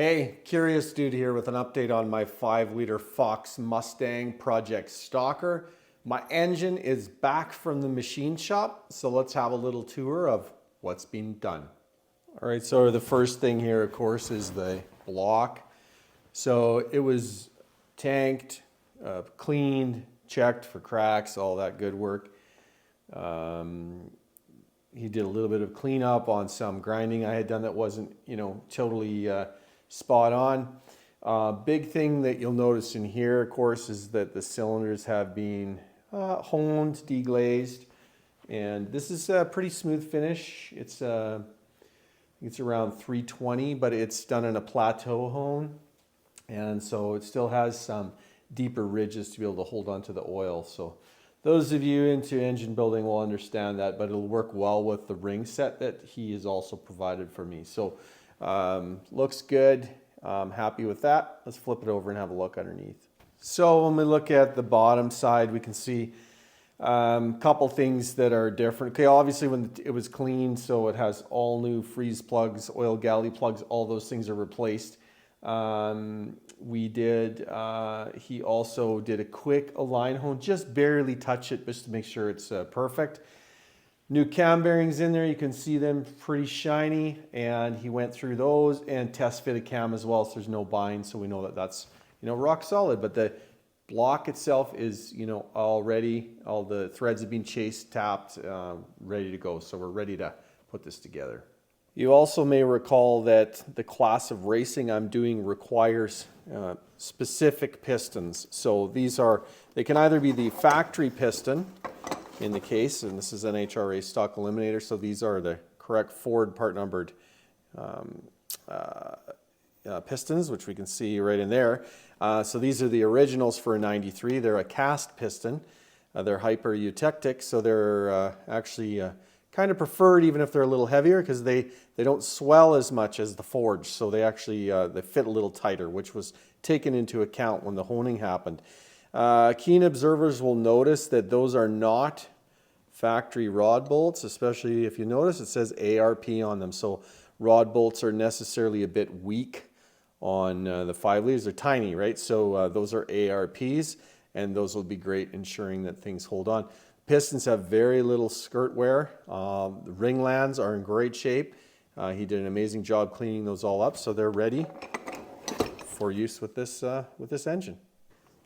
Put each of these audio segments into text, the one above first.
Hey, Curious Dude here with an update on my 5-liter Fox Mustang Project Stalker. My engine is back from the machine shop, so let's have a little tour of what's been done. All right, so the first thing here, of course, is the block. So it was tanked, cleaned, checked for cracks, all that good work. He did a little bit of cleanup on some grinding I had done that wasn't, totally spot on. Big thing that you'll notice in here, of course, is that the cylinders have been honed, deglazed, and this is a pretty smooth finish. It's around 320, but it's done in a plateau hone, and so it still has some deeper ridges to be able to hold onto the oil. So those of you into engine building will understand that, but it'll work well with the ring set that he has also provided for me. So looks good. I'm happy with that. Let's flip it over and have a look underneath. So when we look at the bottom side, we can see a couple things that are different. Okay, obviously when it was cleaned, so it has all new freeze plugs, oil galley plugs, all those things are replaced. He also did a quick align hone, just barely touch it just to make sure it's perfect. New cam bearings in there, you can see them pretty shiny, and he went through those and test fit a cam as well, so there's no bind, so we know that that's rock solid. But the block itself is already, all the threads have been chased, tapped, ready to go, so we're ready to put this together. You also may recall that the class of racing I'm doing requires specific pistons. So they can either be the factory piston in the case, and this is an HRA stock eliminator, so these are the correct Ford part numbered pistons, which we can see right in there. So these are the originals for a 93. They're a cast piston. They're hyper eutectic, so they're actually kind of preferred even if they're a little heavier, because they don't swell as much as the forged, so they actually they fit a little tighter, which was taken into account when the honing happened. Keen observers will notice that those are not factory rod bolts, especially if you notice it says ARP on them. So rod bolts are necessarily a bit weak on the 5 liters. They're tiny, right? So those are ARPs, and those will be great ensuring that things hold on. Pistons have very little skirt wear. The ring lands are in great shape. He did an amazing job cleaning those all up, so they're ready for use with this engine.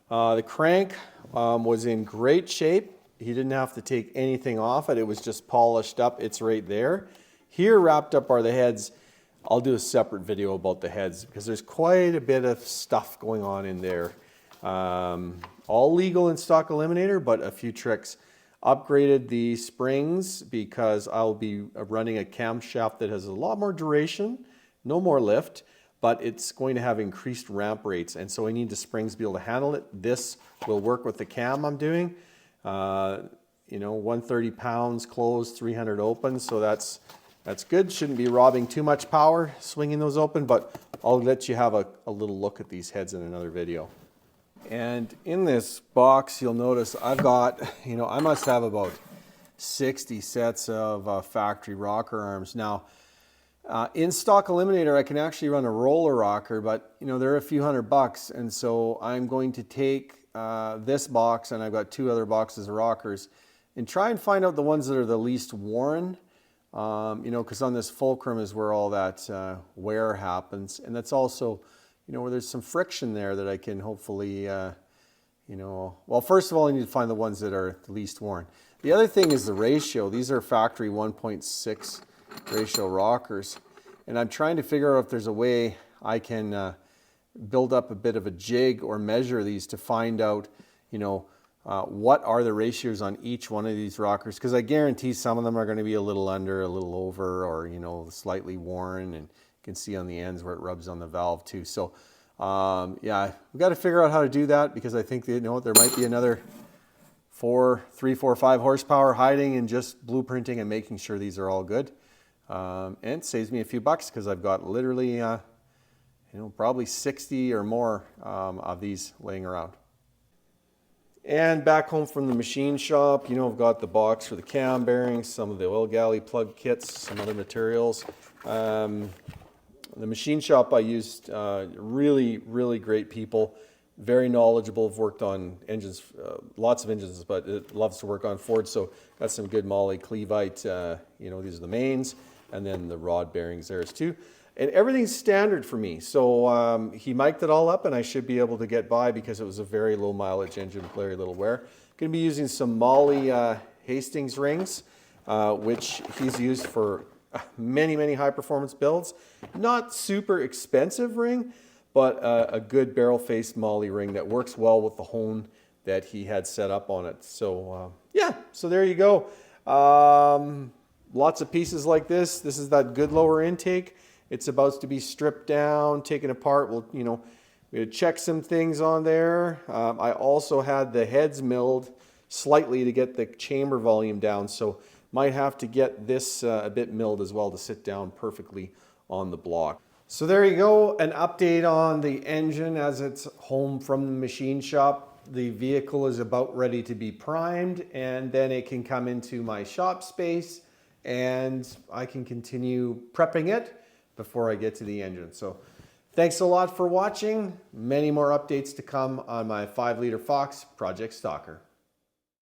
The crank was in great shape. He didn't have to take anything off it. It was just polished up. It's right there. Here wrapped up are the heads. I'll do a separate video about the heads because there's quite a bit of stuff going on in there. All legal in stock eliminator, but a few tricks. Upgraded the springs because I'll be running a camshaft that has a lot more duration, no more lift, but it's going to have increased ramp rates, and so I need the springs to be able to handle it. This will work with the cam I'm doing. 130 pounds closed, 300 open, so that's good. Shouldn't be robbing too much power swinging those open, but I'll let you have a little look at these heads in another video. And in this box, you'll notice I've got, I must have about 60 sets of factory rocker arms. Now, in stock eliminator, I can actually run a roller rocker, but they're a few $100, and so I'm going to take this box, and I've got 2 other boxes of rockers, and try and find out the ones that are the least worn. Because on this fulcrum is where all that wear happens, and that's also where there's some friction there that I can hopefully, well, first of all, I need to find the ones that are the least worn. The other thing is the ratio. These are factory 1.6 ratio rockers, and I'm trying to figure out if there's a way I can build up a bit of a jig or measure these to find out, what are the ratios on each one of these rockers, because I guarantee some of them are going to be a little under, a little over, or slightly worn, and you can see on the ends where it rubs on the valve too. So yeah, we've got to figure out how to do that, because I think there might be another 3, 4, 5 horsepower hiding in just blueprinting and making sure these are all good. And it saves me a few bucks because I've got literally probably 60 or more of these laying around. And back home from the machine shop, I've got the box for the cam bearings, some of the oil galley plug kits, some other materials. The machine shop I used, really, really great people, very knowledgeable, have worked on engines, lots of engines, but it loves to work on Ford, so got some good Moly Cleveite, you know, these are the mains, and then the rod bearings there's too. And everything's standard for me, so he mic'd it all up and I should be able to get by because it was a very low mileage engine, very little wear. Going to be using some Moly Hastings rings, which he's used for many, many high performance builds. Not super expensive ring, but a good barrel faced Moly ring that works well with the hone that he had set up on it. So yeah, so there you go. Lots of pieces like this. This is that good lower intake. It's about to be stripped down, taken apart. We'll, you know, we check some things on there. I also had the heads milled slightly to get the chamber volume down, so might have to get this a bit milled as well to sit down perfectly on the block. So there you go, an update on the engine as it's home from the machine shop. The vehicle is about ready to be primed, and then it can come into my shop space and I can continue prepping it before I get to the engine. So thanks a lot for watching. Many more updates to come on my 5-liter Fox Project Stalker.